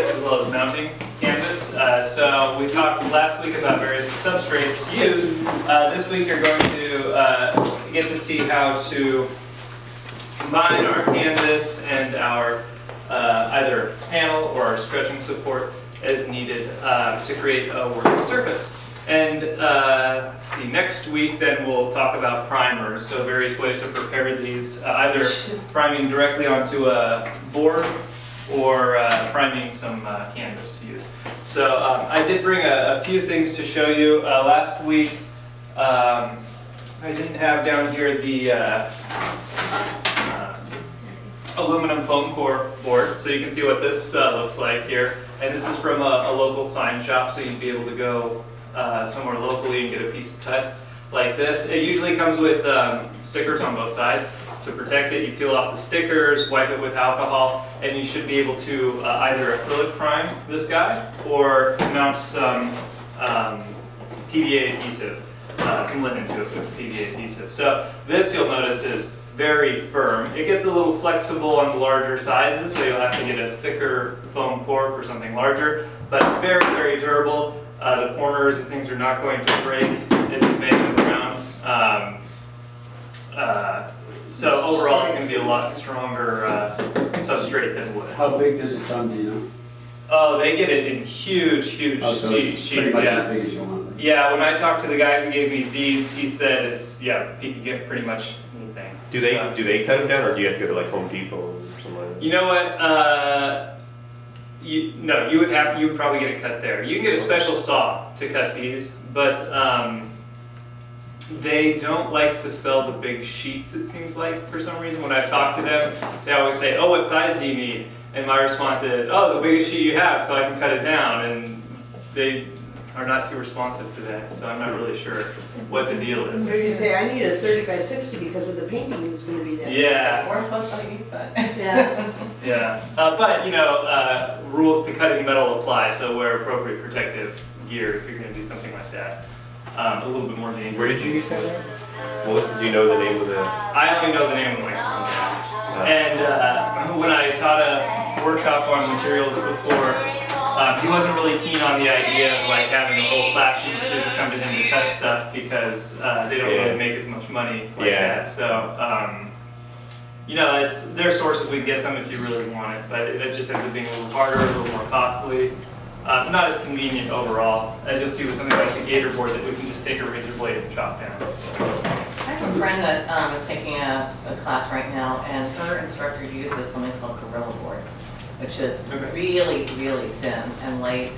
canvas as well as mounting canvas. So we talked last week about various substrates to use. This week you're going to get to see how to combine our canvas and our either panel or our stretching support as needed to create a working surface. And let's see, next week then we'll talk about primers, so various ways to prepare these, either priming directly onto a board or priming some canvas to use. So I did bring a few things to show you. Last week I didn't have down here the aluminum foam core board, so you can see what this looks like here. And this is from a local sign shop, so you'd be able to go somewhere locally and get a piece of cut like this. It usually comes with stickers on both sides. To protect it, you peel off the stickers, wipe it with alcohol, and you should be able to either acrylic prime this guy or mount some PVA adhesive, some linen to it with PVA adhesive. So this, you'll notice, is very firm. It gets a little flexible on the larger sizes, so you'll have to get a thicker foam core for something larger, but very, very durable. The corners and things are not going to break as you make them around. So overall, it's going to be a lot stronger substrate than wood. How big does it come, do you know? Oh, they get it in huge, huge sheets. Pretty much as big as you want. Yeah, when I talked to the guy who gave me these, he said it's, yeah, he can get pretty much anything. Do they cut them down, or do you have to go to like Home Depot or something like that? You know what? You would probably get it cut there. You can get a special saw to cut these, but they don't like to sell the big sheets, it seems like, for some reason. When I talk to them, they always say, oh, what size do you need? And my response is, oh, the biggest sheet you have, so I can cut it down. And they are not too responsive to that, so I'm not really sure what the deal is. So you say, I need a 30 by 60 because of the painting is going to be that Yes. size. Or fun funny, but Yeah. Yeah, but you know, rules to cutting metal apply, so wear appropriate protective gear if you're going to do something like that. A little bit more dangerous. Where did you get that? Do you know the name of the? I only know the name of my contact. And when I taught a workshop on materials before, he wasn't really keen on the idea of like having a whole classroom students come to him to cut stuff because they don't really make as much money like that. So, you know, there's sources we can get some if you really want it, but it just ends up being a little harder, a little more costly. Not as convenient overall, as you'll see with something like the gator board that we can just take a razor blade and chop down. I have a friend that is taking a class right now, and her instructor uses something called Gorilla Board, which is really, really thin and light.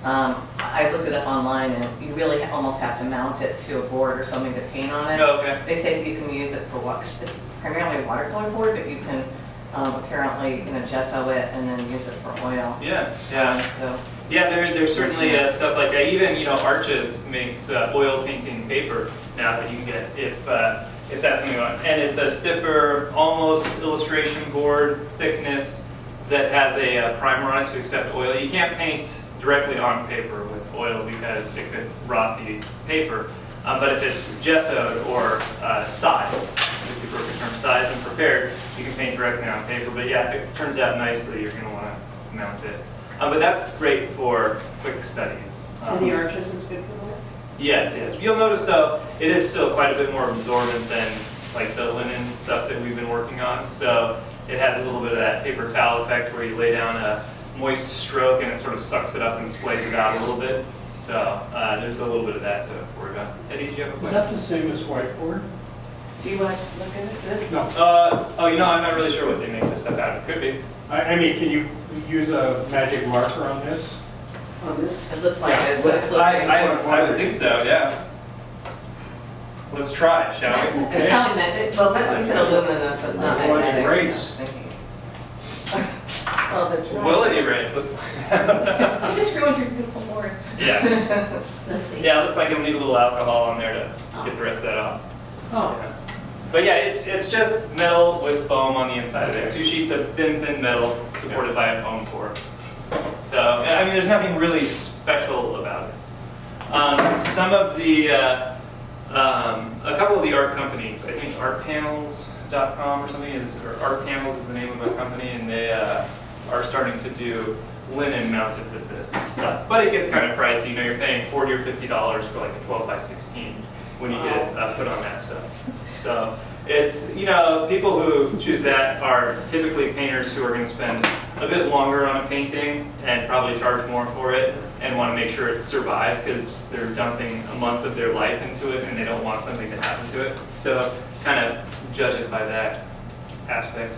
I looked it up online, and you really almost have to mount it to a board or something to paint on it. Oh, okay. They say you can use it for it's primarily a watercolor board, but you can apparently gesso it and then use it for oil. Yeah, yeah. So. Yeah, there's certainly stuff like that. Even Arches makes oil painting paper now that you can get if that's something you want. And it's a stiffer, almost illustration board thickness that has a primer on it to accept oil. You can't paint directly on paper with oil because it could rot the paper. But if it's gessoed or sized, is the appropriate term, sized and prepared, you can paint directly on paper. But yeah, if it turns out nicely, you're going to want to mount it. But that's great for quick studies. And the arches is good for that? Yes, yes. You'll notice though, it is still quite a bit more absorbent than like the linen stuff that we've been working on. So it has a little bit of that paper towel effect where you lay down a moist stroke and it sort of sucks it up and splays it out a little bit. So there's a little bit of that to worry about. Eddie, did you have a question? Is that the same as whiteboard? Do you want to look into this? No. Oh, I'm not really sure what they make this stuff out of. Could be. I mean, can you use a magic marker on this? On this? It looks like it's I would think so, yeah. Let's try, shall we? It's probably meant, well, you said aluminum though, so it's not Will it magnetic. erase? Well, if it's dry. Will it erase? Let's find out. You just ruined your beautiful board. Yeah. Let's see. Yeah, it looks like it'll need a little alcohol on there to get the rest of that off. Oh. Yeah. But yeah, it's just metal with foam on the inside of it. Two sheets of thin metal supported by a foam core. So, I mean, there's nothing really special about it. Some of the, a couple of the art companies, I think artpanels.com or something, or Art Panels is the name of a company, and they are starting to do linen mounted to this stuff. But it gets kind of pricey. You know, you're paying $40 or $50 for like a 12 by 16 when you get it put on that stuff. So it's, you know, people who choose that are typically painters who are going to spend a bit longer on a painting and probably charge more for it and want to make sure it survives because they're dumping a month of their life into it and they don't want something to happen to it. So kind of judge it by that aspect.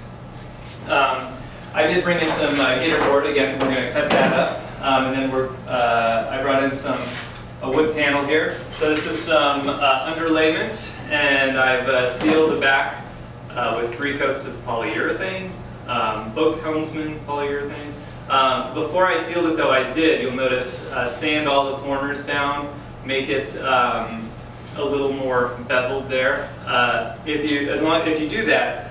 I did bring in some gator board. Again, we're going to cut that up. And then I brought in a wood panel here. So this is some underlayment, and I've sealed the back with 3 coats of polyurethane, boat helmsman polyurethane. Before I sealed it though, you'll notice, sand all the corners down, make it a little more beveled there. If you do that,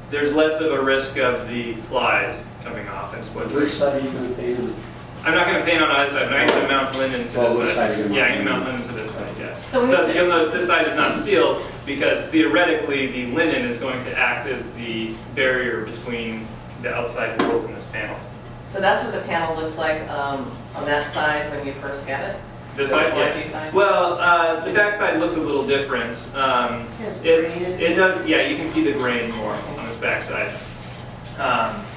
there's less of a risk of the plies coming off and splintering. Which side are you going to paint on? I'm not going to paint on either side, but I'm going to mount linen to Well, this which side. side are you gonna Yeah, I'm going to mount mount linen to this side, yeah. So when you say- you'll notice this side is not sealed because theoretically the linen is going to act as the barrier between the outside world and this panel. So that's what the panel looks like on that side when you first get it? This The side, orangey yeah. side? Well, the back side looks a little different. Has grain in It does, yeah, you can see the grain more on this back side.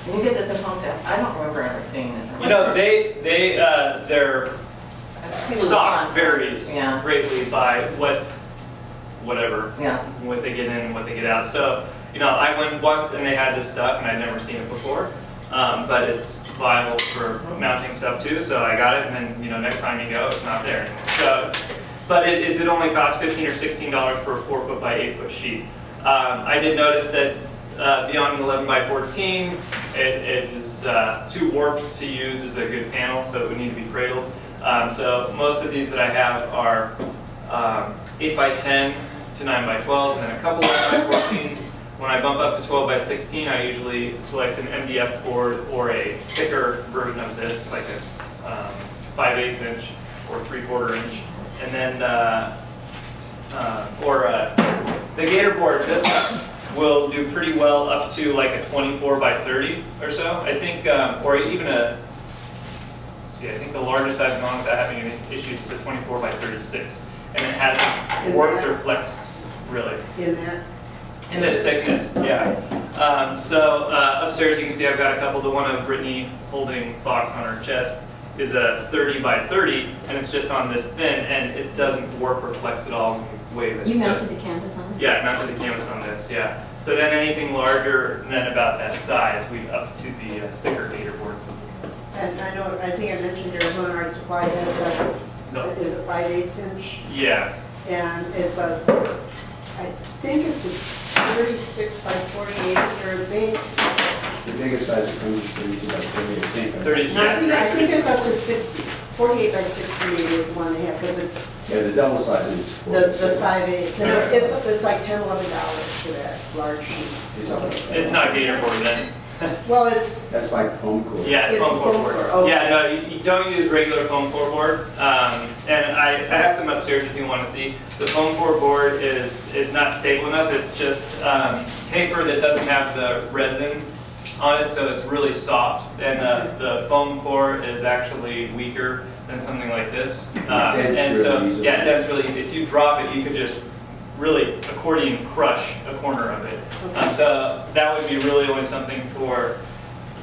When you get this at home, I don't remember ever seeing this. You know, their I've seen it stock on- varies Yeah. greatly by whatever, Yeah. what they get in and what they get out. So, you know, I went once and they had this stuff and I'd never seen it before, but it's viable for mounting stuff too. So I got it, and then, you know, next time you go, it's not there anymore. So but it did only cost $15 or $16 for a 4 foot by 8 foot sheet. I did notice that beyond an 11 by 14, it is too warped to use as a good panel, so it would need to be cradled. So most of these that I have are 8 by 10 to 9 by 12, and then a couple 11 by 14s. When I bump up to 12 by 16, I usually select an MDF board or a thicker version of this, like a 5/8 inch or 3/4 inch. And then, the gator board, this one, will do pretty well up to like a 24 by 30 or so. I think, or even I think the largest I've gone without having any issues is a 24 by 36. And it hasn't warped or flexed, really. In that? In this thickness, yeah. Upstairs you can see I've got a couple. The one of Brittany holding Fox on her chest is a 30 by 30, and it's just on this thin, and it doesn't warp or flex at all when you wave it. You So- mounted the canvas on it? Yeah, I mounted the canvas on this, yeah. So then anything larger than about that size, we up to the thicker gator board. And I think I mentioned Arizona Art Supply has No. is a 5/8 inch, Yeah, and I think it's a 36 by 48, or a big, The biggest size that comes is about 30, I think. 30, no, I think yeah. it's up to 60, 48 by 60 maybe is the one they have, because Yeah, the double size is the 5/8, and it's like $10, $11 for that large sheet. So, It's not gator board then. well, it's, That's like foam core. Yeah, it's It's foam core foam board. core, okay. Yeah, no, you don't use regular foam core board. And I have some upstairs if you want to see. The foam core board is not stable enough. It's just paper that doesn't have the resin on it, so it's really soft. And the foam core is actually weaker than something like this. Dents And so, really easily. yeah, it dents really easy. If you drop it, you could just really accordion crush a corner of it. So that would be really only something for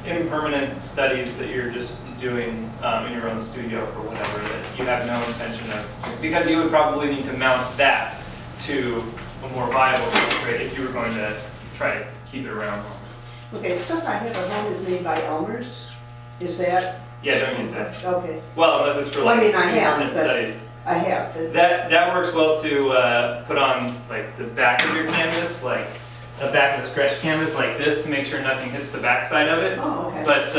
impermanent studies that you're just doing in your own studio for whatever, that you have no intention of, because you would probably need to mount that to a more viable substrate if you were going to try to keep it around. okay, stuff I have at home is made by Elmer's. Is that, Yeah, don't use that. okay, Well, unless it's for Well, I like mean, I have, impermanent but- studies. I have. That works well to put on like the back of your canvas, like a back of a stretch canvas like this, to make sure nothing hits the back side of it. Oh, okay. But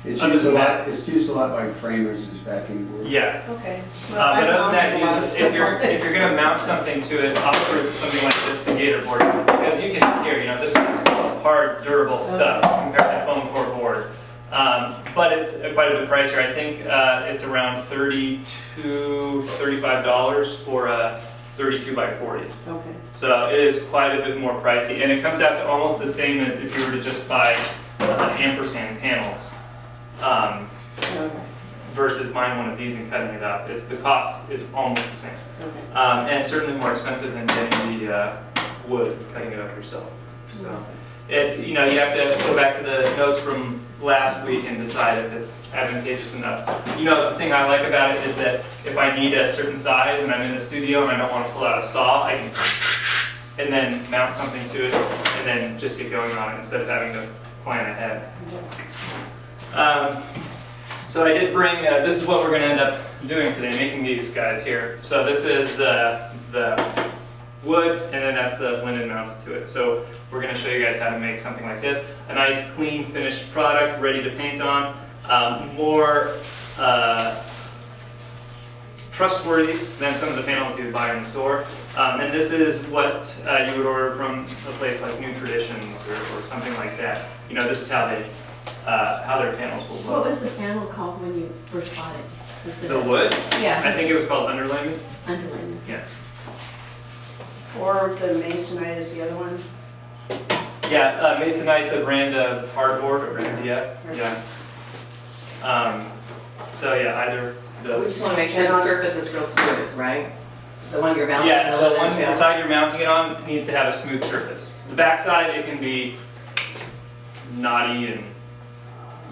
It's Other used a than lot, that- it's used a lot by framers as backing board. yeah. Okay. But other than that, I've mounted a lot of if stuff you're on it, if you're gonna mount something to it, opt for something like this, the gator board, because you can hear, you know, this is hard, durable stuff compared to foam core board. But it's quite a bit pricier. I think it's around $32, $35 for a 32 by 40. Okay. So it is quite a bit more pricey, and it comes out to almost the same as if you were to just buy ampersand panels. Okay, versus buying one of these and cutting it up. The cost is almost the same. okay. And certainly more expensive than getting the wood, cutting it up yourself. So it's, you know, you have to go back to the notes from last week and decide if it's advantageous enough. You know, the thing I like about it is that if I need a certain size and I'm in the studio and I don't want to pull out a saw, I can and then mount something to it and then just get going on it instead of having to plan ahead. So I did bring, this is what we're going to end up doing today, making these guys here. So this is the wood, and then that's the linen mounted to it. So we're going to show you guys how to make something like this. A nice, clean, finished product, ready to paint on. More trustworthy than some of the panels you would buy in the store. And this is what you would order from a place like New Traditions or something like that. You know, this is how they how their panels will look. What was the panel called when you first bought it? Was it The wood? Yeah. I think it was called underlayment. Underlayment. Yeah. Or the masonite is the other one? Yeah, Masonite's a brand of hardboard or MDF. Yeah. So yeah, either of We those. just want to make sure the surface is real smooth, right? The one you're mounting Yeah, the the one linen the to. side you're mounting it on needs to have a smooth surface. The back side, it can be knotty and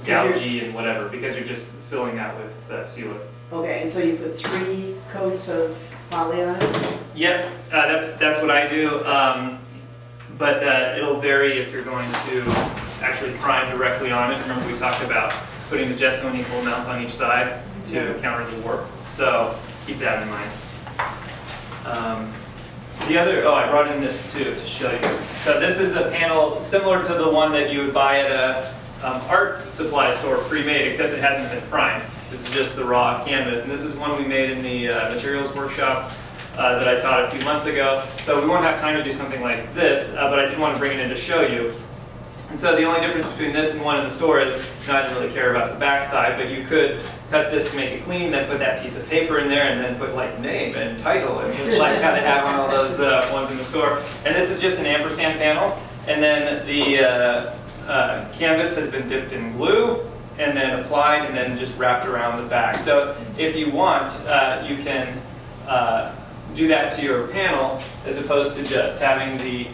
gougy and whatever because you're just filling that with sealer. Okay, and so you put 3 coats of poly on it? Yep, that's what I do. But it'll vary if you're going to actually prime directly on it. Remember we talked about putting the gesso in equal amounts on each side to counter the warp. So keep that in mind. The other, I brought in this too to show you. So this is a panel similar to the one that you would buy at a art supply store pre-made, except it hasn't been primed. This is just the raw canvas, and this is one we made in the materials workshop that I taught a few months ago. So we won't have time to do something like this, but I did want to bring it in to show you. And so the only difference between this and one in the store is, I didn't really care about the back side, but you could cut this to make it clean, then put that piece of paper in there, and then put like name and title, and like how they have on all those ones in the store. And this is just an ampersand panel, and then the canvas has been dipped in glue, and then applied, and then just wrapped around the back. So if you want, you can do that to your panel, as opposed to just having the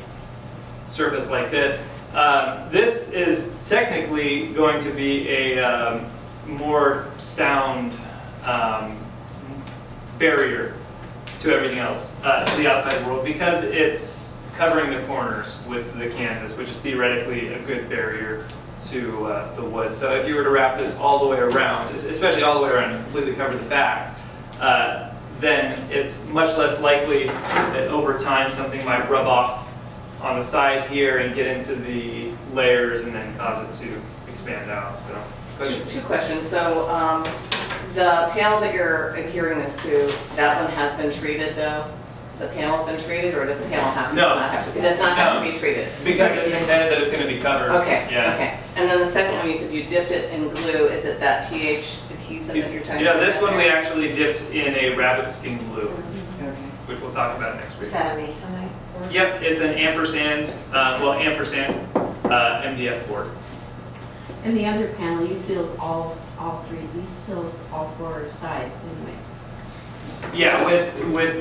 surface like this. This is technically going to be a more sound barrier to everything else, to the outside world, because it's covering the corners with the canvas, which is theoretically a good barrier to the wood. So if you were to wrap this all the way around, especially all the way around and completely cover the back, then it's much less likely that over time something might rub off on the side here and get into the layers and then cause it to expand out. So, Two questions. So the panel that you're adhering this to, that one has been treated though? The panel's been treated, or does the panel have to? No. Not have to, it does not have to be treated? because it's intended that it's going to be covered. Okay, Yeah. okay. And then the second one, you said you dipped it in glue. Is it that pH adhesive that you're talking about? Yeah, this one we actually dipped in a rabbit skin glue, Okay. which we'll talk about next week. Is that a masonite? Yep, it's an ampersand, MDF board. And the other panel, you sealed all 3, you sealed all 4 sides anyway. Yeah, with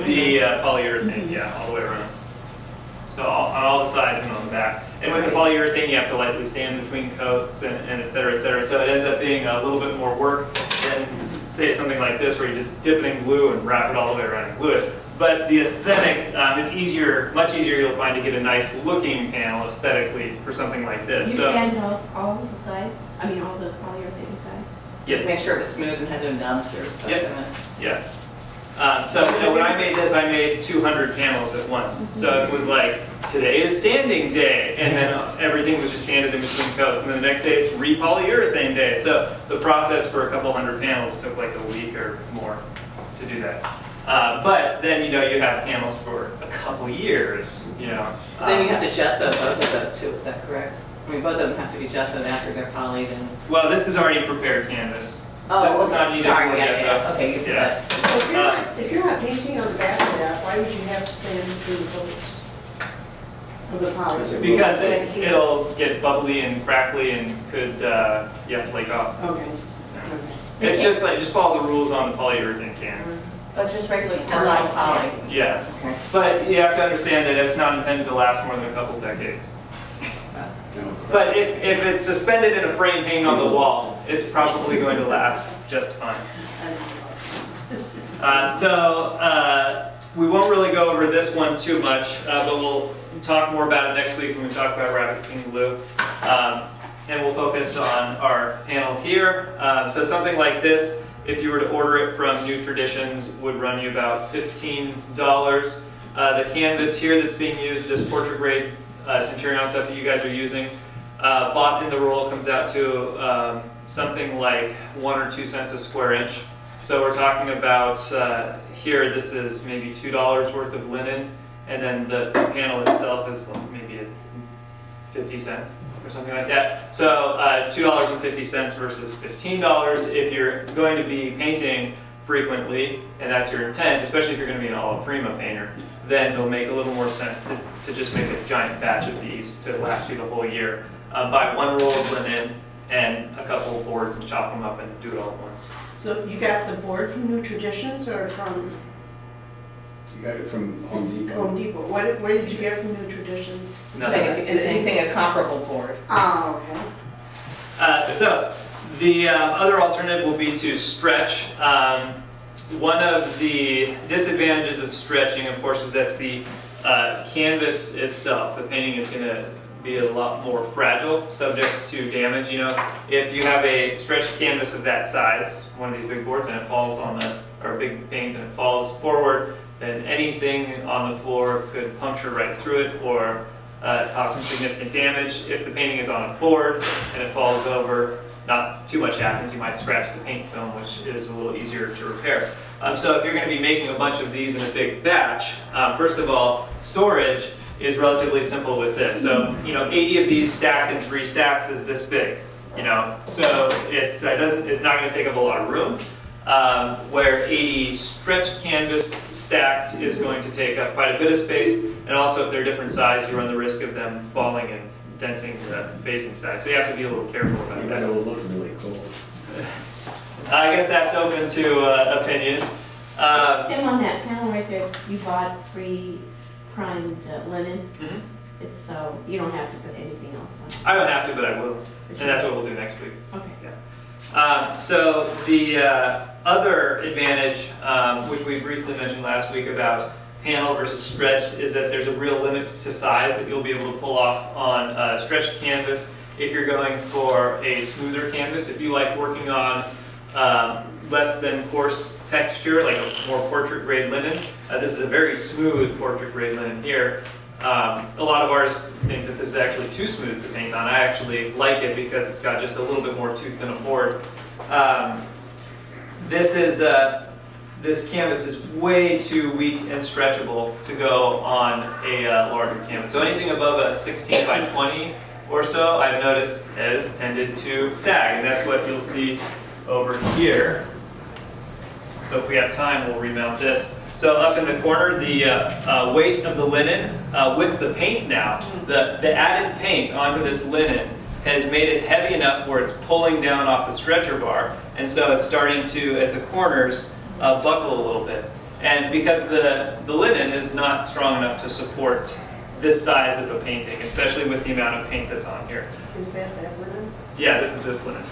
the polyurethane, yeah, all the way around. So on all the sides and on the back. And with the polyurethane, you have to lightly sand between coats and et cetera, et cetera. So it ends up being a little bit more work than, say, something like this where you just dip it in glue and wrap it all the way around and glue it. But the aesthetic, it's easier, much easier you'll find to get a nice looking panel aesthetically for something like this. You So, sanded all the sides? I mean, all the polyurethane sides? Just yes, make sure it was smooth and had no nubs or stuff Yep. in it. yeah. So when I made this, I made 200 panels at once. So it was like, today is sanding day, and then everything was just sanded in between coats. And then the next day it's re-polyurethane day. So the process for a couple hundred panels took like a week or more to do that. But then, you have panels for a couple years, Then you have to gesso both of those too, is that correct? I mean, both of them have to be gessoed after they're polyed and... Well, this is already prepared canvas. Oh, This does okay. not need Sorry, any more yeah, gesso. okay, you put Yeah. that. So if you're not painting on the back of that, why would you have to sand between the coats? Of the poly. Because it'll get bubbly and crackly and could, flake off. Okay. It's just like, just follow the rules on the polyurethane can. But just regular Just a commercial light poly. Yeah, Okay. but you have to understand that it's not intended to last more than a couple decades. No. But if it's suspended in a frame hanging on the wall, it's probably going to last just fine. We won't really go over this one too much, but we'll talk more about it next week when we talk about rapid skin glue. And we'll focus on our panel here. So something like this, if you were to order it from New Traditions, would run you about $15. The canvas here that's being used, this portrait grade Centurion stuff that you guys are using, bought in the roll comes out to something like 1 or 2 cents a square inch. So we're talking about here, this is maybe $2 worth of linen, and then the panel itself is maybe at 50 cents or something like that. So $2.50 versus $15 if you're going to be painting frequently, and that's your intent, especially if you're going to be an alla prima painter, then it'll make a little more sense to just make a giant batch of these to last you the whole year. Buy 1 roll of linen and a couple of boards and chop them up and do it all at once. So you got the board from New Traditions or from You got it from Home Depot? Home Depot? Where did you get from New Traditions? No, Is anything a comparable board? Oh, okay. So the other alternative will be to stretch. One of the disadvantages of stretching, of course, is that the canvas itself, the painting is going to be a lot more fragile, subject to damage. You know, if you have a stretched canvas of that size, one of these big boards, and it falls on the, or big paintings, and it falls forward, then anything on the floor could puncture right through it or cause some significant damage. If the painting is on a board and it falls over, not too much happens. You might scratch the paint film, which is a little easier to repair. So if you're going to be making a bunch of these in a big batch, first of all, storage is relatively simple with this. So, 80 of these stacked in 3 stacks is this big, So it's not going to take up a lot of room. Where 80 stretched canvas stacked is going to take up quite a bit of space, and also if they're different size, you run the risk of them falling and denting the facing side. So you have to be a little careful about It that. will look really cool. I guess that's open to opinion. Tim, on that panel right there, you bought pre-primed linen. Mhm. It's so, you don't have to put anything else on it. I don't have to, but I will, and that's what we'll do next week. Okay. So the other advantage, which we briefly mentioned last week about panel versus stretched, is that there's a real limit to size that you'll be able to pull off on stretched canvas if you're going for a smoother canvas. If you like working on less than coarse texture, like a more portrait grade linen, this is a very smooth portrait grade linen here. A lot of artists think that this is actually too smooth to paint on. I actually like it because it's got just a little bit more tooth than a board. This canvas is way too weak and stretchable to go on a larger canvas. So anything above a 16 by 20 or so, I've noticed has tended to sag, and that's what you'll see over here. So if we have time, we'll remount this. So up in the corner, the weight of the linen with the paint now, the added paint onto this linen has made it heavy enough where it's pulling down off the stretcher bar, and so it's starting to, at the corners, buckle a little bit. And because the linen is not strong enough to support this size of a painting, especially with the amount of paint that's on here. Is that linen? Yeah, this is this linen.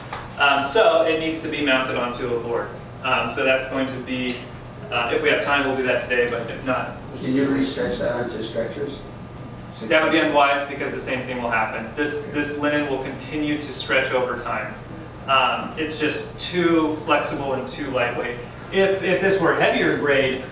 So it needs to be mounted onto a board. So that's going to be, if we have time, we'll do that today, but if not, Can you re-stretch that onto stretchers? that would be unwise because the same thing will happen. This linen will continue to stretch over time. It's just too flexible and too lightweight. If this were heavier grade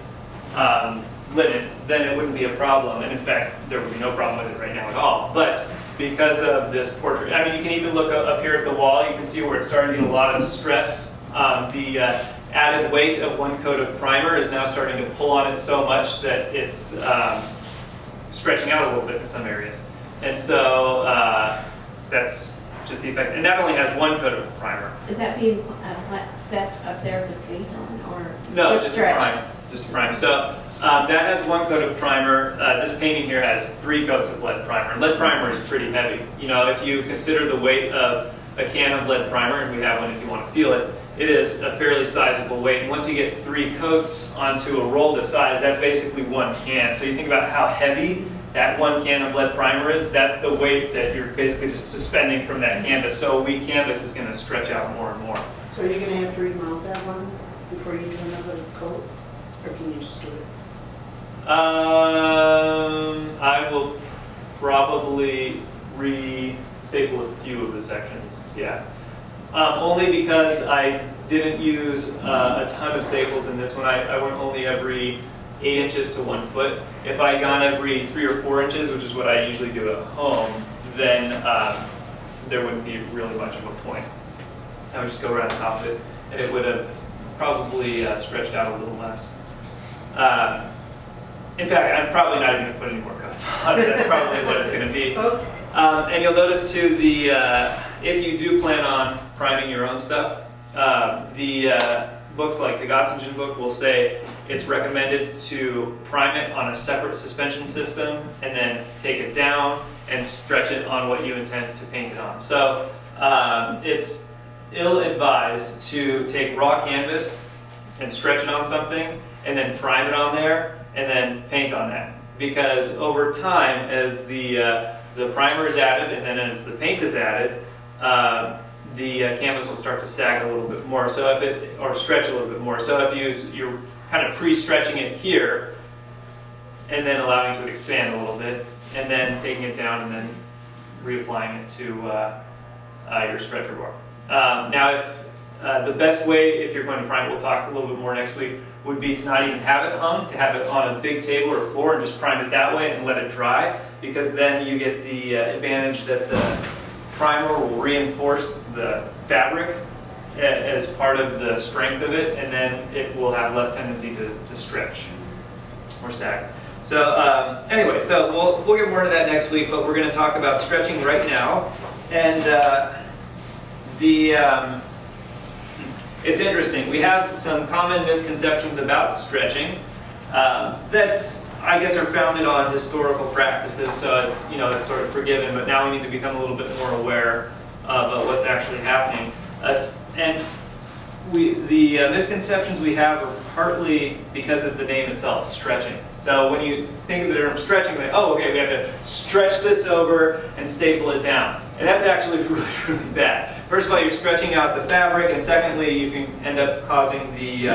linen, then it wouldn't be a problem. And in fact, there would be no problem with it right now at all. But because of this portrait, I mean, you can even look up here at the wall. You can see where it's starting to get a lot of stress. The added weight of 1 coat of primer is now starting to pull on it so much that it's stretching out a little bit in some areas. And so that's just the effect. And that only has 1 coat of primer. Is that being set up there to paint on, or No, just just to stretch? prime. Just to prime. So That has 1 coat of primer. This painting here has 3 coats of lead primer. Lead primer is pretty heavy. You know, if you consider the weight of a can of lead primer, and we have one if you want to feel it, it is a fairly sizable weight. And once you get 3 coats onto a roll this size, that's basically 1 can. So you think about how heavy that 1 can of lead primer is, that's the weight that you're basically just suspending from that canvas. So a weak canvas is going to stretch out more and more. So are you gonna have to remount that one before you do another coat? Or can you just do it? I will probably re-staple a few of the sections, yeah. Only because I didn't use a ton of staples in this one. I went only every 8 inches to 1 foot. If I had gone every 3 or 4 inches, which is what I usually do at home, then there wouldn't be really much of a point. I would just go right on top of it, and it would have probably stretched out a little less. In fact, I'm probably not even going to put any more coats on it. That's probably what it's going to be. Okay. And you'll notice too, if you do plan on priming your own stuff, the books like the Gottingen book will say it's recommended to prime it on a separate suspension system and then take it down and stretch it on what you intend to paint it on. So it's ill-advised to take raw canvas and stretch it on something and then prime it on there and then paint on that. Because over time, as the primer is added and then as the paint is added, the canvas will start to sag a little bit more, so or stretch a little bit more. So if you're kind of pre-stretching it here and then allowing it to expand a little bit and then taking it down and then reapplying it to your stretcher bar. Now, if the best way, if you're going to prime, we'll talk a little bit more next week, would be to not even have it hung, to have it on a big table or floor and just prime it that way and let it dry, because then you get the advantage that the primer will reinforce the fabric as part of the strength of it, and then it will have less tendency to stretch or sag. So anyway, so we'll get more into that next week, but we're going to talk about stretching right now. And it's interesting. We have some common misconceptions about stretching that I guess are founded on historical practices, so it's sort of forgiven. But now we need to become a little bit more aware of what's actually happening. And the misconceptions we have are partly because of the name itself, stretching. So when you think of the term stretching, like, oh, okay, we have to stretch this over and staple it down. And that's actually really, really bad. First of all, you're stretching out the fabric, and secondly, you can end up causing the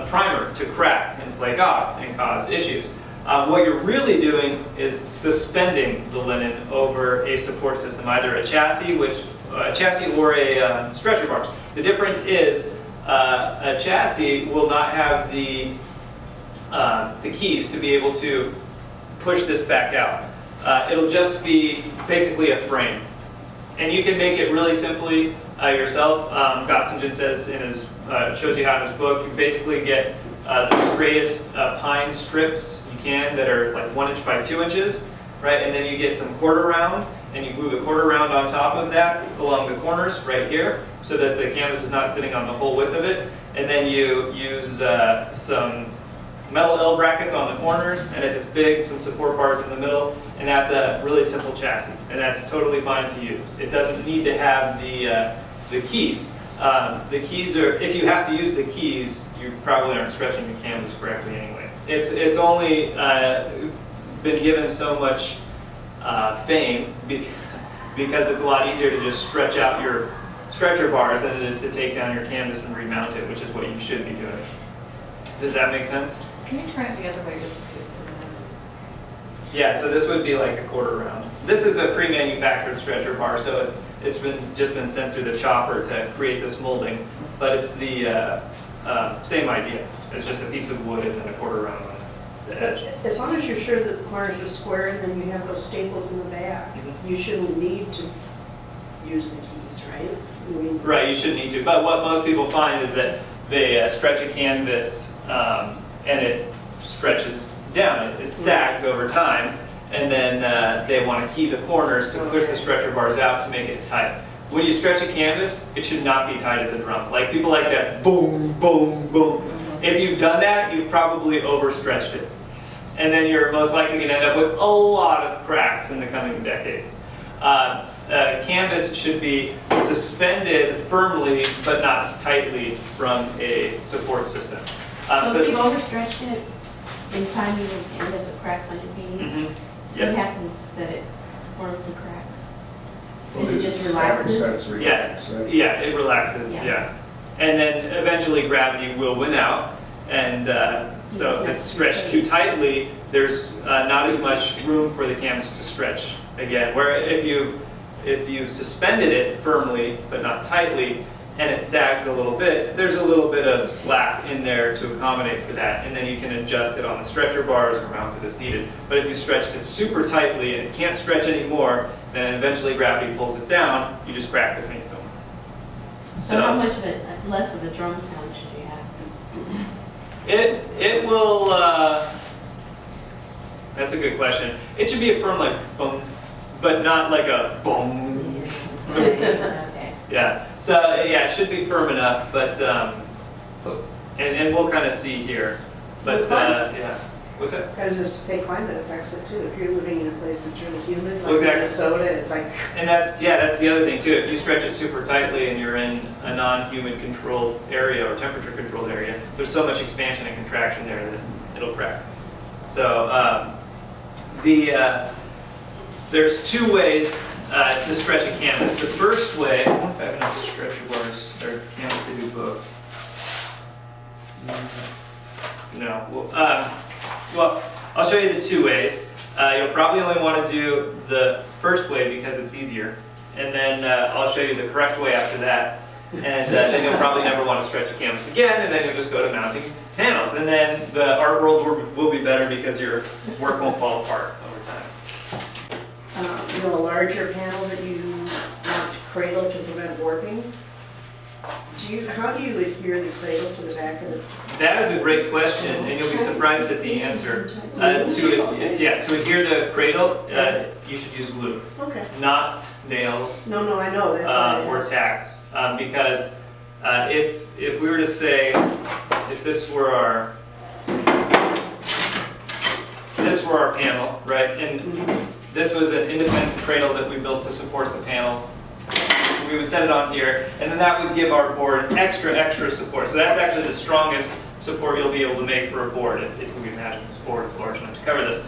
primer to crack and flake off and cause issues. What you're really doing is suspending the linen over a support system, either a chassis, or a stretcher bar. The difference is a chassis will not have the keys to be able to push this back out. It'll just be basically a frame. And you can make it really simply yourself. Gottingen says shows you how in his book, you basically get the straightest pine strips you can that are like 1 inch by 2 inches, right? And then you get some quarter round, and you glue the quarter round on top of that along the corners right here, so that the canvas is not sitting on the whole width of it. And then you use some metal L brackets on the corners, and if it's big, some support bars in the middle, and that's a really simple chassis, and that's totally fine to use. It doesn't need to have the keys. The keys are, if you have to use the keys, you probably aren't stretching the canvas correctly anyway. It's only been given so much fame because it's a lot easier to just stretch out your stretcher bars than it is to take down your canvas and remount it, which is what you should be doing. Does that make sense? Can you try it the other way just to see? Yeah, so this would be like a quarter round. This is a pre-manufactured stretcher bar, so it's just been sent through the chopper to create this molding, but it's the same idea. It's just a piece of wood and then a quarter round on the edge. As long as you're sure that the corners are square and then you have those staples in the back, you shouldn't need to use the keys, right? Right, you shouldn't need to. But what most people find is that they stretch a canvas and it stretches down. It sags over time, and then they want to key the corners to push the stretcher bars out to make it tight. When you stretch a canvas, it should not be tight as a drum. Like people like that boom, boom, boom. If you've done that, you've probably overstretched it. And then you're most likely going to end up with a lot of cracks in the coming decades. Canvas should be suspended firmly, but not tightly from a support system. So if you've overstretched it, in time you will end up with cracks on your painting. What Yeah. happens that it forms the cracks? Well, Is it just the fabric relaxes? starts to relax, right? Yeah, it relaxes, Yeah. yeah. And then eventually gravity will win out. And so if it's stretched too tightly, there's not as much room for the canvas to stretch again. Where if you've suspended it firmly but not tightly, and it sags a little bit, there's a little bit of slack in there to accommodate for that, and then you can adjust it on the stretcher bars or mount it as needed. But if you stretched it super tightly and it can't stretch anymore, then eventually gravity pulls it down, you just crack the paint film. So how much of a less of a drum sound should you have? It will, that's a good question. It should be a firm like boom, but not like a boom. Okay. Yeah, so yeah, it should be firm enough, but, and we'll kind of see here. But yeah, what's that? I was just say climate affects it too. If you're living in a place that's really humid, like Exactly. Minnesota, it's like, And that's the other thing too. If you stretch it super tightly and you're in a non-humid controlled area or temperature controlled area, there's so much expansion and contraction there that it'll crack. So there's two ways to stretch a canvas. The first way, I don't know if I have enough stretcher bars or canvas to do both. No. Well, I'll show you the two ways. You'll probably only want to do the first way because it's easier. And then I'll show you the correct way after that. And then you'll probably never want to stretch a canvas again, and then you'll just go to mounting panels. And then the art world will be better because your work won't fall apart over time. you know, a larger panel that you want to cradle to prevent warping. How do you adhere the cradle to the back of the? That is a great question, and you'll be surprised at the answer. To adhere the cradle, you should use glue, Okay. not nails No, I know, that's what I or asked. tacks, because if we were to say, if this were our panel, right, and this was an independent cradle that we built to support the panel, we would set it on here, and then that would give our board extra support. So that's actually the strongest support you'll be able to make for a board, if we imagine this board is large enough to cover this.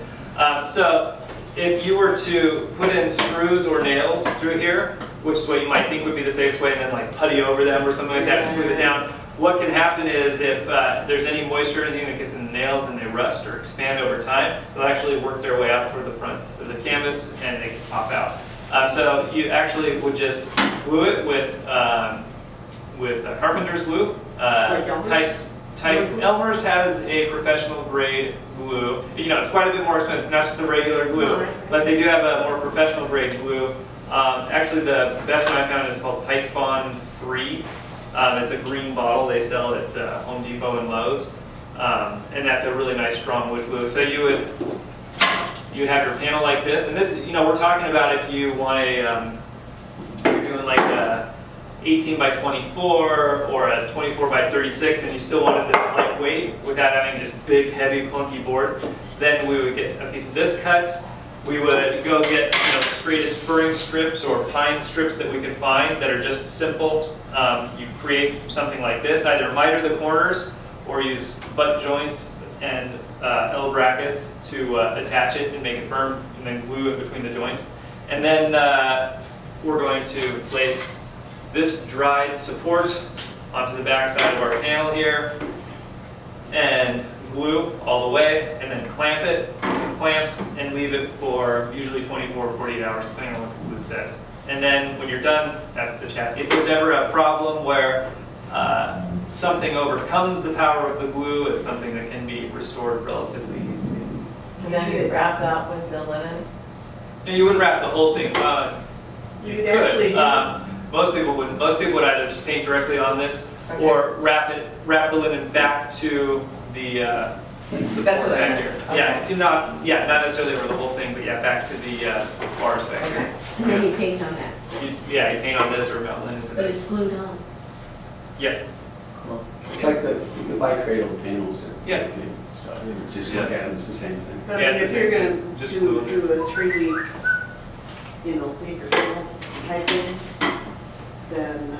So if you were to put in screws or nails through here, which is what you might think would be the safest way, and then like putty over them or something like that to smooth it down, what can happen is if there's any moisture or anything that gets in the nails and they rust or expand over time, they'll actually work their way out toward the front of the canvas and they can pop out. So you actually would just glue it with carpenter's glue. Like Elmer's? Elmer's has a professional grade glue. You know, it's quite a bit more expensive. It's not just the regular glue, but they do have a more professional grade glue. Actually, the best one I found is called Titebond 3. It's a green bottle they sell at Home Depot and Lowe's, and that's a really nice strong wood glue. So you would have your panel like this, and this, you know, we're talking about if you want you're doing like a 18 by 24 or a 24 by 36, and you still wanted this lightweight without having this big, heavy, clunky board, then we would get a piece of this cut. We would go get the straightest furring strips or pine strips that we could find that are just simple. You create something like this, either miter the corners or use butt joints and L brackets to attach it and make it firm, and then glue it between the joints. And then we're going to place this dried support onto the back side of our panel here and glue all the way, and then clamp it with clamps and leave it for usually 24 or 48 hours, depending on what the glue says. And then when you're done, that's the chassis. If there's ever a problem where something overcomes the power of the glue, it's something that can be restored relatively easily. And then you wrap that with the linen? And you would wrap the whole thing. You You'd could. actually do- Most people wouldn't. Most people would either just paint directly on this, or wrap the linen back to the support That's what I back meant. here. Okay. Not necessarily over the whole thing, but yeah, back to the bars back here. And then you paint on that, You paint on this or melt linen to but this. it's glued on. Yeah. Cool. It's like the, you can buy cradle panels and. Yeah. and stuff. Just look at it, it's the same thing. But Yeah, I mean, it's if the you're same gonna Just do glue it. a 3-week, you know, paper panel type thing, then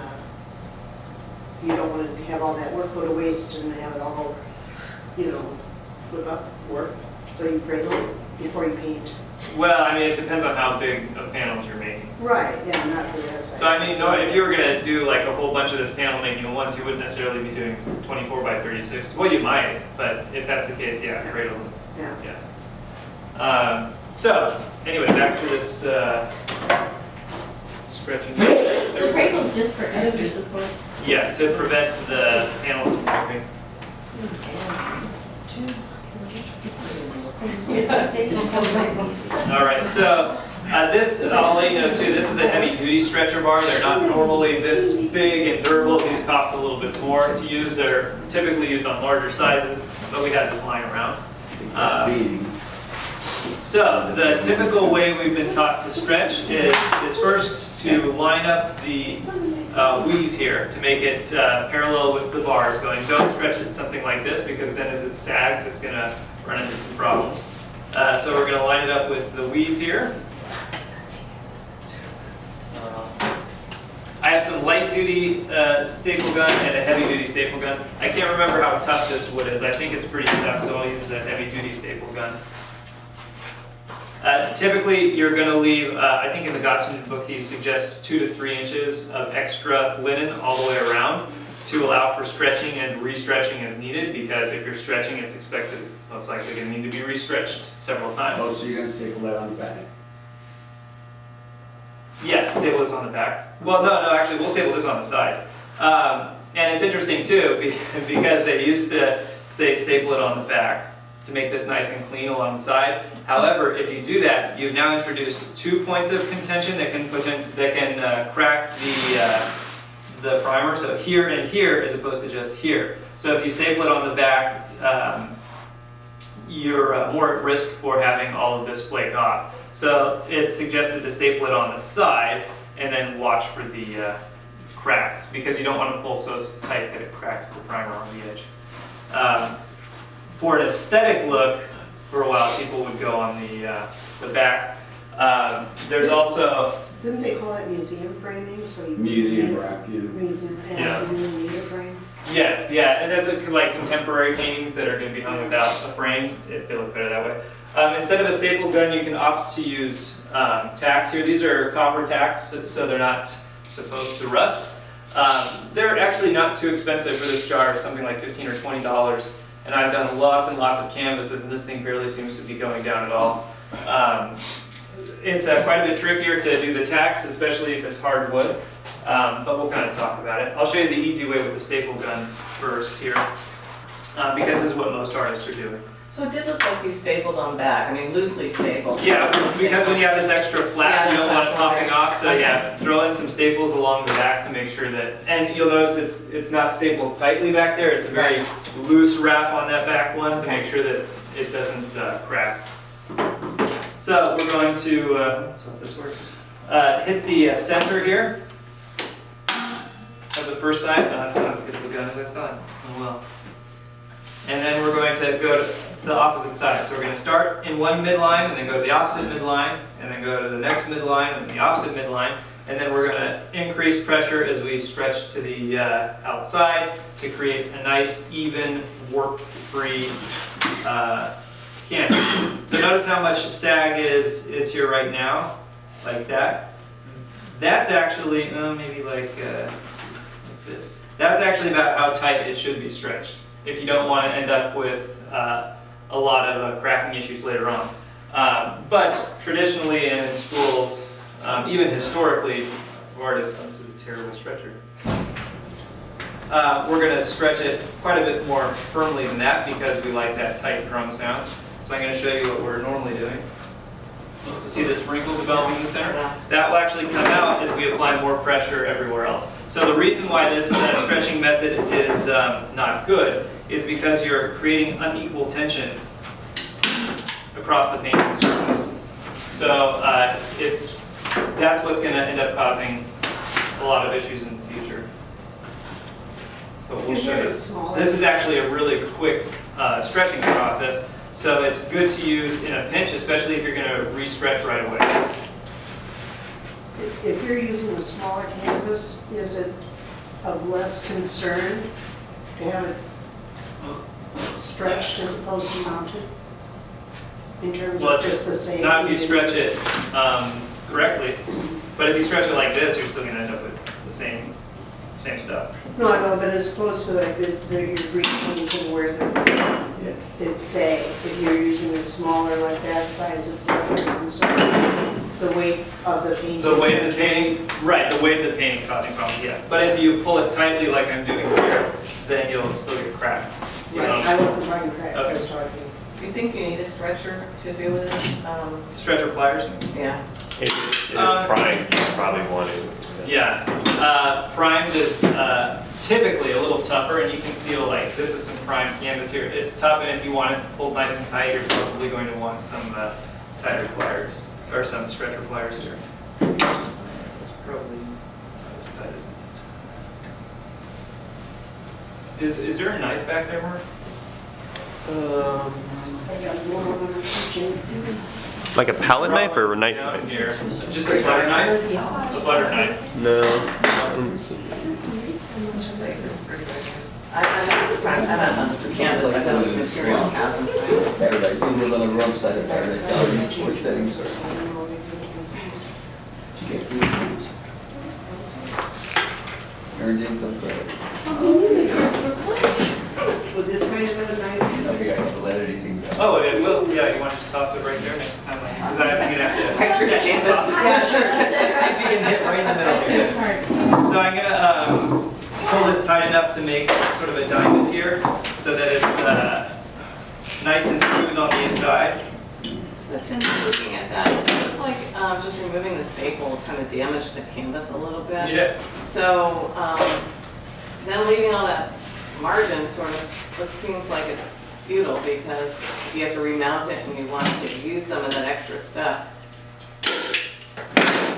you don't want to have all that work go to waste and have it all, you know, flip up work. So you cradle it before you paint. Well, I mean, it depends on how big of panels you're making. Right, yeah, not for that size. So I mean, no, if you were gonna do like a whole bunch of this panel making at once, you wouldn't necessarily be doing 24 by 36. Well, you might, but if that's the case, yeah, cradle. Yeah. Yeah. So anyway, back to this stretching. The cradle's just for extra support. Yeah, to prevent the panel from moving. All right, so this, I'll let you know too, this is a heavy duty stretcher bar. They're not normally this big and durable. These cost a little bit more to use. They're typically used on larger sizes, but we have this lying around. Beading. So the typical way we've been taught to stretch is first to line up the weave here to make it parallel with the bars going. Don't stretch it something like this because then as it sags, it's going to run into some problems. So we're going to line it up with the weave here. I have some light duty staple gun and a heavy duty staple gun. I can't remember how tough this wood is. I think it's pretty tough, so I'll use the heavy duty staple gun. Typically, you're going to leave, I think in the Gottschalk book, he suggests 2 to 3 inches of extra linen all the way around to allow for stretching and re-stretching as needed, because if you're stretching, it's expected it's most likely going to need to be re-stretched several times. Oh, so you're gonna staple that on the back? Yeah, staple this on the back. Well, no, actually, we'll staple this on the side. And it's interesting too, because they used to say staple it on the back to make this nice and clean along the side. However, if you do that, you've now introduced 2 points of contention that can crack the primer. So here and here, as opposed to just here. So if you staple it on the back, you're more at risk for having all of this flake off. So it's suggested to staple it on the side and then watch for the cracks, because you don't want to pull so tight that it cracks the primer on the edge. For an aesthetic look, for a while people would go on the back. There's also... Didn't they call it museum framing? So you Museum wrap, yeah. Museum, and Yeah. also doing the meter frame? Yes, yeah, and that's like contemporary paintings that are going to be hung without a frame. They look better that way. Instead of a staple gun, you can opt to use tacks here. These are copper tacks, so they're not supposed to rust. They're actually not too expensive for this jar. It's something like $15 or $20. And I've done lots and lots of canvases, and this thing barely seems to be going down at all. It's quite a bit trickier to do the tacks, especially if it's hard wood. But we'll kind of talk about it. I'll show you the easy way with the staple gun first here, because this is what most artists are doing. So it did look like you stapled on back, I mean loosely stapled. Yeah, because when you have this extra flap, Yeah, you don't want it that's why. popping off, so yeah, throw in some staples along the back to make sure that, and you'll notice it's not stapled tightly back there, it's a very loose wrap on that back one to make sure that it doesn't crack. So we're going to, let's hope this works, hit the center here of the first side. No, that's not as good of a gun as I thought. Oh well. And then we're going to go to the opposite side. So we're going to start in one midline, and then go to the opposite midline, and then go to the next midline, and then the opposite midline. And then we're going to increase pressure as we stretch to the outside to create a nice, even, warp-free canvas. So notice how much sag is here right now, like that. That's actually, maybe like this. That's actually about how tight it should be stretched, if you don't want to end up with a lot of cracking issues later on. But traditionally and in schools, even historically, for artists, this is a terrible stretcher. We're going to stretch it quite a bit more firmly than that because we like that tight drum sound. So I'm going to show you what we're normally doing. So see this wrinkle developing in the center? That will actually come out as we apply more pressure everywhere else. So the reason why this stretching method is not good is because you're creating unequal tension across the painting surface. So that's what's going to end up causing a lot of issues in the future. but we'll Your show hair you. is smaller. This is actually a really quick stretching process, so it's good to use in a pinch, especially if you're going to re-stretch right away. If you're using a smaller canvas, is it of less concern to have it stretched as opposed to mounted? In terms Well, of just the same? Not if you stretch it correctly, but if you stretch it like this, you're still going to end up with the same stuff. No, I know, but as opposed to like your green painting where it's say, if you're using a smaller like that size, it's less of a concern. The weight of the painting. The weight of the painting, right, the weight of the painting causing problems, yeah. But if you pull it tightly like I'm doing here, then you'll still get cracks. You Right, know? I wasn't talking cracks, I Okay. was talking. Do you think you need a stretcher to do with this? Stretcher pliers? Yeah. If it's primed, you probably want it. Yeah. Primed is typically a little tougher, and you can feel like this is some primed canvas here. It's tough, and if you want it pulled nice and tight, you're probably going to want some tighter pliers, or some stretcher pliers here. It's probably not as tight as it. Is there a knife back there, Mark? I got more on the kitchen. Like a palette knife or a knife Down knife? here. Just a butter knife? A butter knife. No. I'm not on this with canvas, I've done it with material chasms. Paradise, you live on the wrong side of paradise, down in which things are. Did you get these things? Earned income credit. With this kind of a knife? I think I can let anything down. Oh, it will. Yeah, you want to just toss it right there next time? Because I'm going to have to. Picture the canvas. Toss it. Yeah, sure. See if you can hit right in the middle here. It's hard. So I'm going to pull this tight enough to make sort of a diamond here so that it's nice and smooth on the inside. So Tim, looking at that, it looked like just removing the staple kind of damaged the canvas a little bit. Yeah. So then leaving all that margin sort of seems like it's futile because you have to remount it and you want to use some of that extra stuff.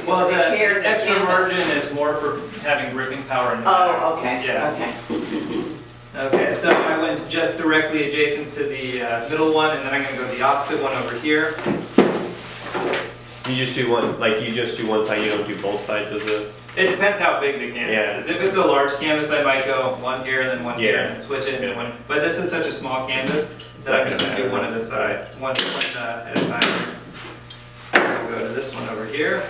Well, the Repair the extra canvas. margin is more for having gripping power in the back. Oh, okay, Yeah. okay. Okay, so I went just directly adjacent to the middle one, and then I'm going to go the opposite one over here. You just do one, like you just do one side, you don't do both sides of the. It depends how big the canvas Yeah. is. If it's a large canvas, I might go one here, then one here, Yeah. and switch it. Yeah. And one. But this is such a small canvas that I'm just going to do one at a side, one at a time. I'll go to this one over here.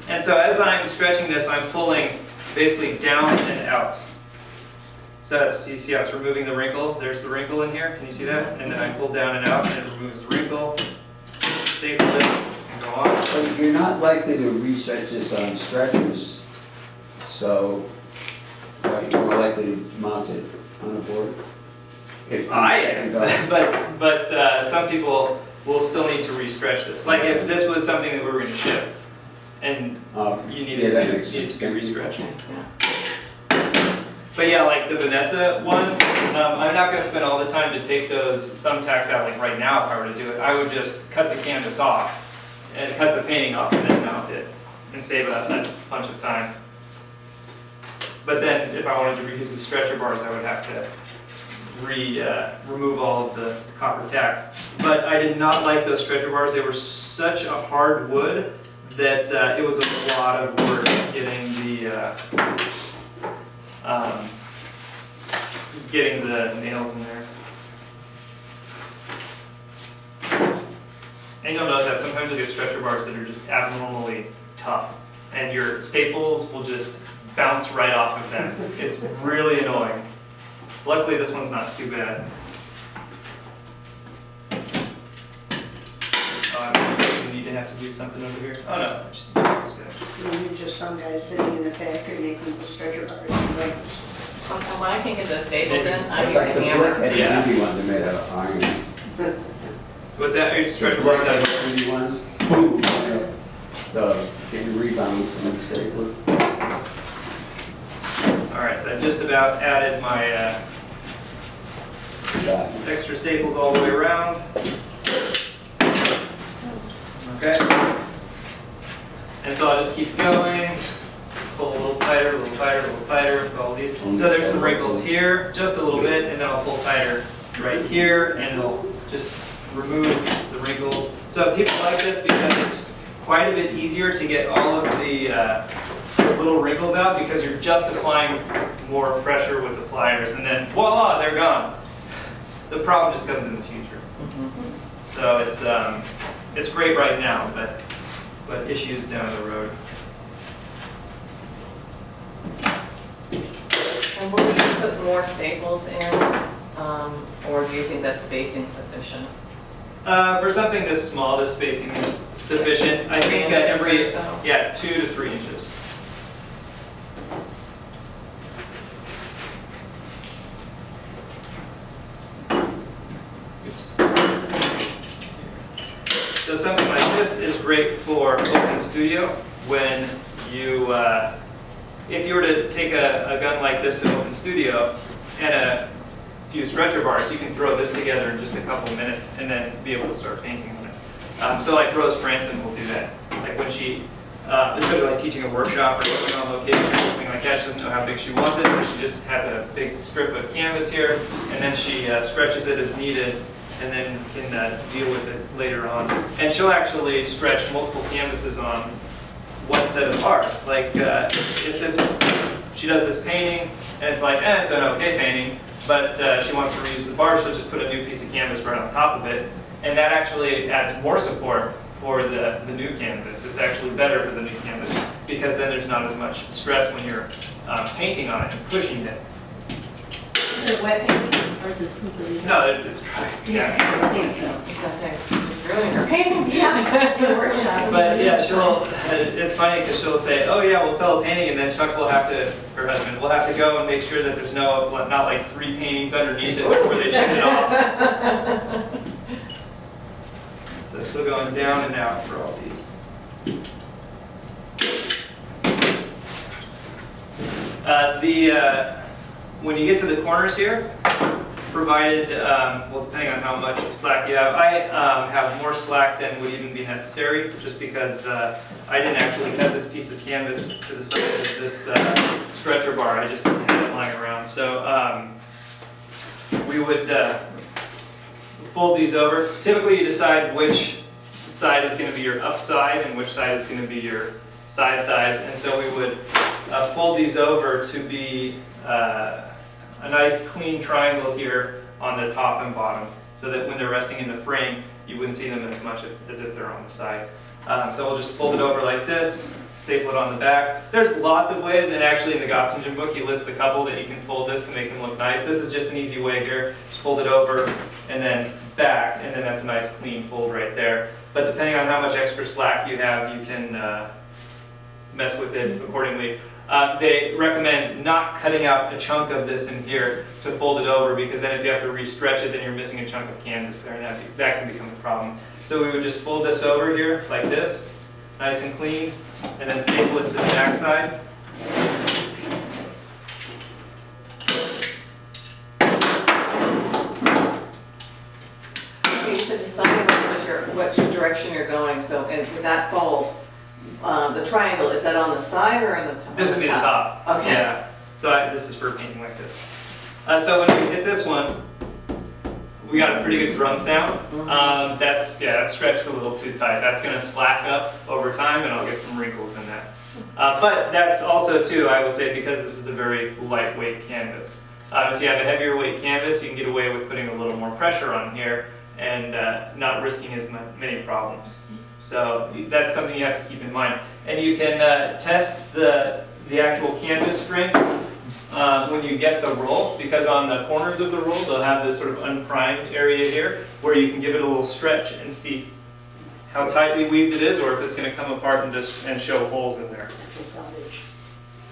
And so as I'm stretching this, I'm pulling basically down and out. So it's, you see how it's removing the wrinkle? There's the wrinkle in here. Can you see that? And then I pull down and out, and it removes the wrinkle. Staple it, and go on. But you're not likely to re-stretch this on stretchers, so you're more likely to mount it on a board? If I am, but some people will still need to re-stretch this. Like if this was something that we were going to ship, and you needed that to makes need to sense. be re-stretched. Okay, yeah. But yeah, like the Vanessa one, I'm not going to spend all the time to take those thumbtacks out like right now if I were to do it. I would just cut the canvas off and cut the painting off and then mount it and save a bunch of time. But then if I wanted to reuse the stretcher bars, I would have to remove all of the copper tacks. But I did not like those stretcher bars. They were such a hard wood that it was a lot of work getting the nails in there. And you'll notice that sometimes you'll get stretcher bars that are just abnormally tough, and your staples will just bounce right off of them. It's really annoying. Luckily, this one's not too bad. I need to have to do something over here. Oh no, just this guy. You're just some guy sitting in the factory making the stretcher bars, right? And when I can get those staples in, I It's use a like the hammer. brick Yeah. heavy ones are made out of iron. What's that? Are you stretcher Brick bars out? heavy ones, boom, the can rebound from the stapler. Alright, so I just about added my Yeah. extra staples all the way around. Okay. And so I'll just keep going. pull a little tighter, a little tighter, a little tighter with all these. So there's some wrinkles here, just a little bit, and then I'll pull tighter right here, and it'll just remove the wrinkles. So people like this because it's quite a bit easier to get all of the little wrinkles out because you're just applying more pressure with the pliers, and then voila, they're gone. The problem just comes in the future. So it's great right now, but issues down the road. And will you put more staples in, or do you think that spacing's sufficient? For something this small, this spacing is sufficient. I think 3 inches every, or so? yeah, 2 to 3 inches. So something like this is great for open studio when you, if you were to take a gun like this to open studio and a few stretcher bars, you can throw this together in just a couple minutes and then be able to start painting on it. So like Rose Franson will do that. Like when she, especially like teaching a workshop or going on location or something like that, she doesn't know how big she wants it, so she just has a big strip of canvas here, and then she stretches it as needed, and then can deal with it later on. And she'll actually stretch multiple canvases on one set of bars. Like if this, she does this painting, and it's like, it's an okay painting, but she wants to reuse the bar, she'll just put a new piece of canvas right on top of it, and that actually adds more support for the new canvas. It's actually better for the new canvas, because then there's not as much stress when you're painting on it and pushing it. Is it wet painting or is it completely? No, it's dry. Yeah. I think so. I was gonna say, she's ruining her painting. Yeah, in a workshop. But yeah, it's funny because she'll say, oh yeah, we'll sell a painting, and then Chuck will have to, her husband, will have to go and make sure that there's not like 3 paintings underneath it before they ship it off. So still going down and out for all these. When you get to the corners here, provided, well, depending on how much slack you have, I have more slack than would even be necessary, just because I didn't actually cut this piece of canvas to the size of this stretcher bar. I just had it lying around. So we would fold these over. Typically, you decide which side is going to be your up side and which side is going to be your side sides, and so we would fold these over to be a nice clean triangle here on the top and bottom, so that when they're resting in the frame, you wouldn't see them as much as if they're on the side. So we'll just fold it over like this, staple it on the back. There's lots of ways, and actually in the Gotzingen book he lists a couple that you can fold this to make them look nice. This is just an easy way here. Just fold it over and then back, and then that's a nice clean fold right there. But depending on how much extra slack you have, you can mess with it accordingly. They recommend not cutting out a chunk of this in here to fold it over, because then if you have to re-stretch it, then you're missing a chunk of canvas there, and that can become a problem. So we would just fold this over here like this, nice and clean, and then staple it to the back side. Okay, so decide which direction you're going, so and for that fold, the triangle, is that on the side or on the top? This would be the top. Okay. Yeah. So this is for painting like this. So when we hit this one, we got a pretty good drum sound. That's stretched a little too tight. That's going to slack up over time, and I'll get some wrinkles in that. But that's also too, I would say, because this is a very lightweight canvas. If you have a heavier weight canvas, you can get away with putting a little more pressure on here and not risking as many problems. So that's something you have to keep in mind. And you can test the actual canvas strength when you get the roll, because on the corners of the roll they'll have this sort of unprimed area here where you can give it a little stretch and see how tightly weaved it is, or if it's going to come apart and show holes in there. It's a salvage.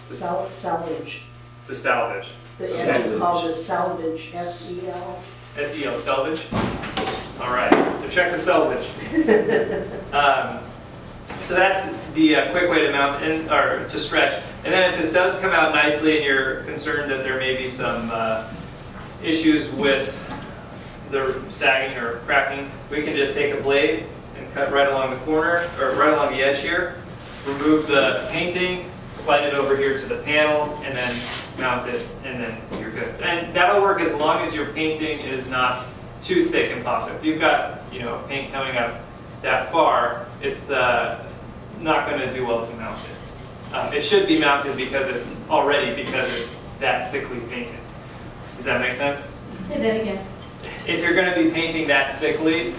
It's a Salvage. It's a salvage. It's called a salvage, S-E-L. S-E-L, selvage? All right, so check the selvage. So that's the quick way to mount in, or to stretch. And then if this does come out nicely and you're concerned that there may be some issues with the sagging or cracking, we can just take a blade and cut right along the corner, or right along the edge here, remove the painting, slide it over here to the panel, and then mount it, and then you're good. And that'll work as long as your painting is not too thick and positive. If you've got, you know, paint coming up that far, it's not going to do well to mount it. It should be mounted because it's that thickly painted. Does that make sense? Say that again. If you're going to be painting that thickly,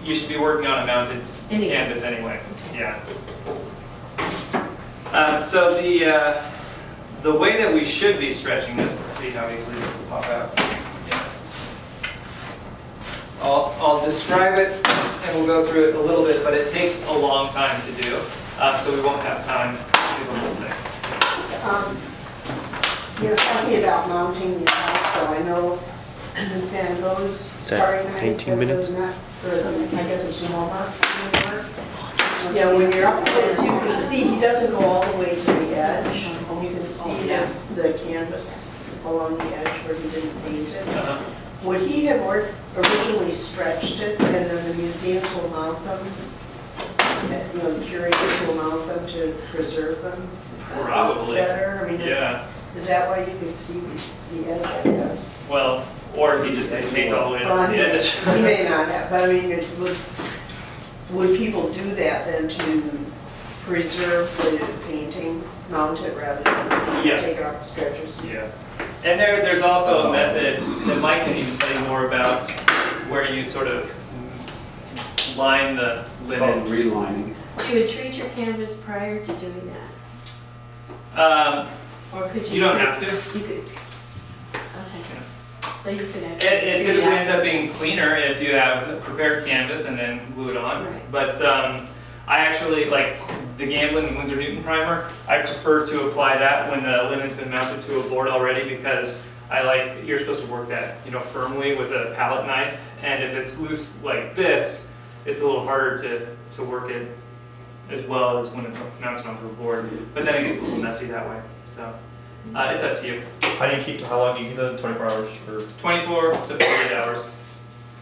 you should be working on a mounted Anyway. canvas anyway. Yeah. So the way that we should be stretching this, let's see how easily this will pop out. Yes. I'll describe it and we'll go through it a little bit, but it takes a long time to do, so we won't have time to do the whole thing. You're talking about mounting the house, so I know, and those starting nights 19 at minutes? those I guess it's Walmart. Yeah, when you're up close, you can see, he doesn't go all the way to the edge. You can see the canvas along the edge where he didn't paint it. Would he have originally stretched it, and then the museums will mount them? You know, the curators will mount them to preserve them? Probably. Better? I mean, Yeah. is that why you could see the edge, I guess? Well, or he just didn't paint all the way Well, to the edge. He may not have, but I mean, would people do that then to preserve the painting, mount it rather than Yeah. take it off the stretchers? Yeah. And there's also a method that Mike can even tell you more about, where you sort of line the It's called linen. relining. You would treat your canvas prior to doing that? Or could you? You don't have to. You could, okay. So you could It actually. typically ends up being cleaner if you have prepared canvas and then glue it on. Right. But I actually like the Gamblin and Winsor Newton primer. I prefer to apply that when the linen's been mounted to a board already, because you're supposed to work that, you know, firmly with a palette knife. And if it's loose like this, it's a little harder to work it as well as when it's mounted onto a board. But then it gets a little messy that way. So it's up to you. How long do you keep it? 24 hours or? 24 to 48 hours.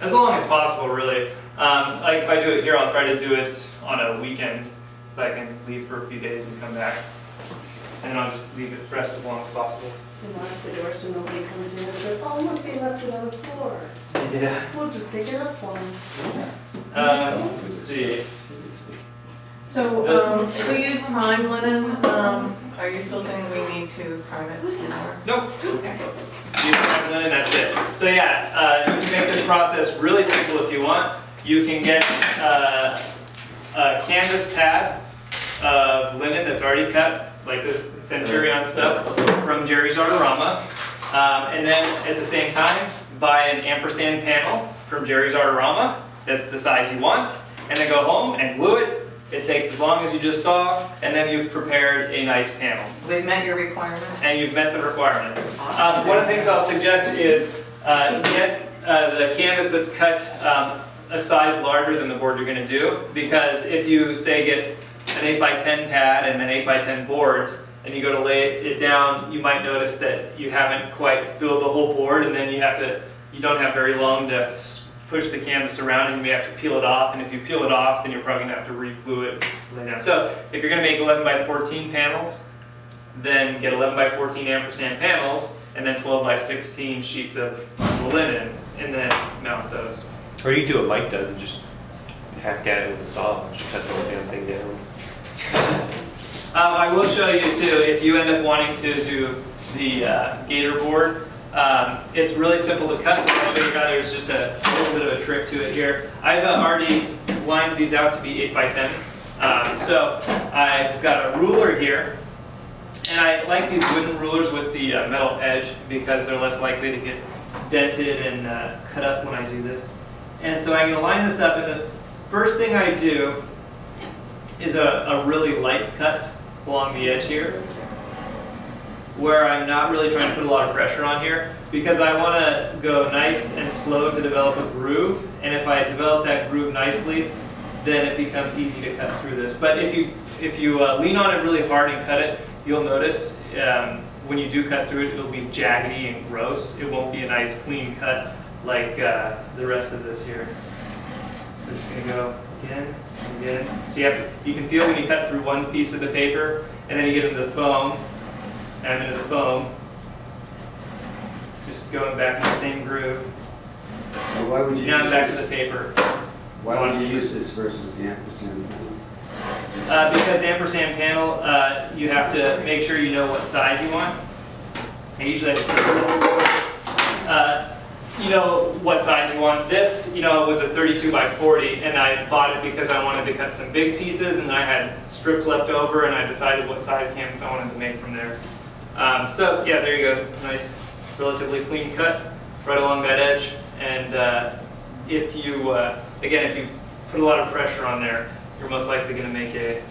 As long as possible, really. Like if I do it here, I'll try to do it on a weekend so I can leave for a few days and come back. And then I'll just leave it rest as long as possible. And lock the door so nobody comes in and says, oh, look, they left it on the floor. Yeah. We'll just pick it up for them. Let's see. So, if we use prime linen, are you still saying we need to prime it more? Nope. Okay. Use prime linen, that's it. So yeah, you can make this process really simple if you want. You can get a canvas pad of linen that's already cut, like the Centurion stuff from Jerry's Artorama. And then at the same time, buy an ampersand panel from Jerry's Artorama. That's the size you want. And then go home and glue it. It takes as long as you just saw, and then you've prepared a nice panel. We've met your requirement? And you've met the requirements. One of the things I'll suggest is get the canvas that's cut a size larger than the board you're going to do, because if you say get an 8x10 pad and then 8x10 boards, and you go to lay it down, you might notice that you haven't quite filled the whole board, and then you don't have very long to push the canvas around, and you may have to peel it off, and if you peel it off, then you're probably going to have to re-glue it, lay down. So if you're going to make 11x14 panels, then get 11x14 ampersand panels, and then 12x16 sheets of linen, and then mount those. Or you do what Mike does and just hack at it with a saw and just cut the whole damn thing down. I will show you too, if you end up wanting to do the gator board, it's really simple to cut. I'll show you guys, there's just a little bit of a trick to it here. I've already lined these out to be 8x10s. So I've got a ruler here, and I like these wooden rulers with the metal edge because they're less likely to get dented and cut up when I do this. And so I'm going to line this up, and the first thing I do is a really light cut along the edge here, where I'm not really trying to put a lot of pressure on here, because I want to go nice and slow to develop a groove, and if I develop that groove nicely, then it becomes easy to cut through this. But if you lean on it really hard and cut it, you'll notice when you do cut through it, it'll be jaggedy and gross. It won't be a nice clean cut like the rest of this here. So I'm just going to go again and again. So you can feel when you cut through one piece of the paper, And then you get into the foam, and I'm into the foam. Just going back in the same groove. Well, why would you Now I'm use back to this? the paper. Why would you use this versus the ampersand panel? Because ampersand panel, you have to make sure you know what size you want. And usually I just you know what size you want. This, you know, was a 32 by 40, and I bought it because I wanted to cut some big pieces, and I had strips left over, and I decided what size canvas I wanted to make from there. So yeah, there you go. It's a nice, relatively clean cut right along that edge. And if you, again, if you put a lot of pressure on there, you're most likely going to make a,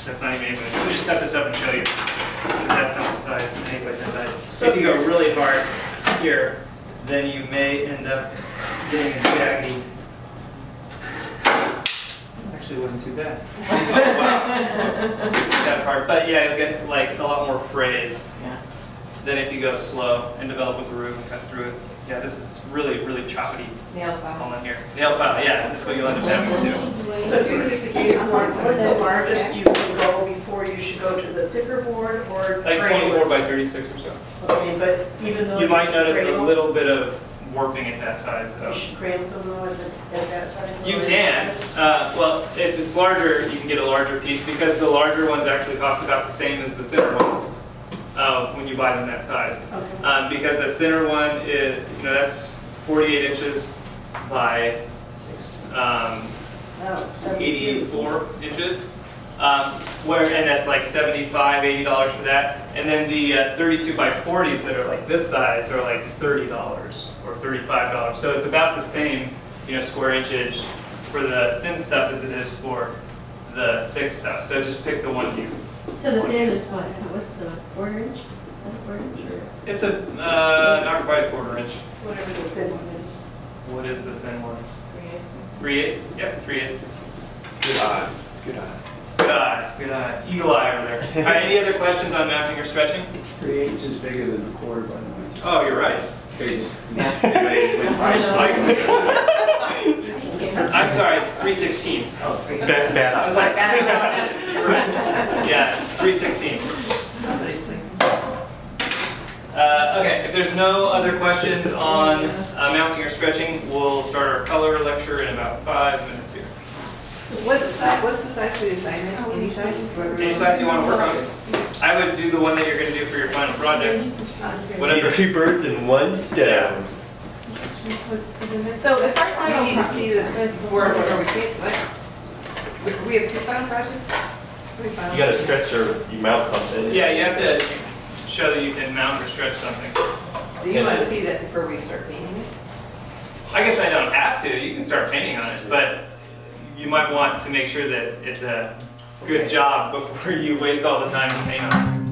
that's not even anybody. Let me just cut this up and show you. Because that's not the size, anybody that size. So if you go really hard here, then you may end up getting a jaggy. Actually, it wasn't too bad. Oh, wow. That part, but yeah, you'll get like a lot more frays Yeah. than if you go slow and develop a groove and cut through it. Yeah, this is really, really choppy Nail file. on here. Nail file, yeah, that's what you'll end up having to do. So if you use a gated board, what's the largest you can go before you should go to the thicker board or? Like frame? 24 by 36 or so. Okay, but even though. You might should notice a cradle, little bit of warping at that size though. You should cradle them though at that size? You or can. size? Well, if it's larger, you can get a larger piece because the larger ones actually cost about the same as the thinner ones when you buy them that size. Okay. Because a thinner one is, you know, that's 48 inches by Oh, 72. 84 inches. And that's like $75, $80 for that. And then the 32 by 40s that are like this size are like $30 or $35. So it's about the same, you know, square inchage for the thin stuff as it is for the thick stuff. So just pick the one you. So the thin is what? What's the quarter inch? Is that a quarter inch or? It's a not quite a quarter inch. Whatever the thin one is. What is the thin one? 3/8. 3/8. Yep, 3/8. Good eye. Good eye. Good eye. Good eye. Eagle eye over there. All right. Any other questions on mounting or stretching? 3/8 is bigger than a quarter, by the way. Oh, you're right. Biggest. I'm sorry, it's 3/16. Oh, 3. Bad I was eye. like, you're right. Yeah, 3/16. Somebody's thinking. Okay, if there's no other questions on mounting or stretching, we'll start our color lecture in about 5 minutes here. What's the size for the assignment? Any size? Any size you want to work on? I would do the one that you're going to do for your final project. Whatever. Two birds in one stone. So if our final, we need to see the board, what are we taking, what? We have 2 final projects? How many final? You gotta stretch or you mount something. Yeah, you have to show that you can mount or stretch something. So you want to see that before we start painting it? I guess I don't have to. You can start painting on it, but you might want to make sure that it's a good job before you waste all the time to paint on it.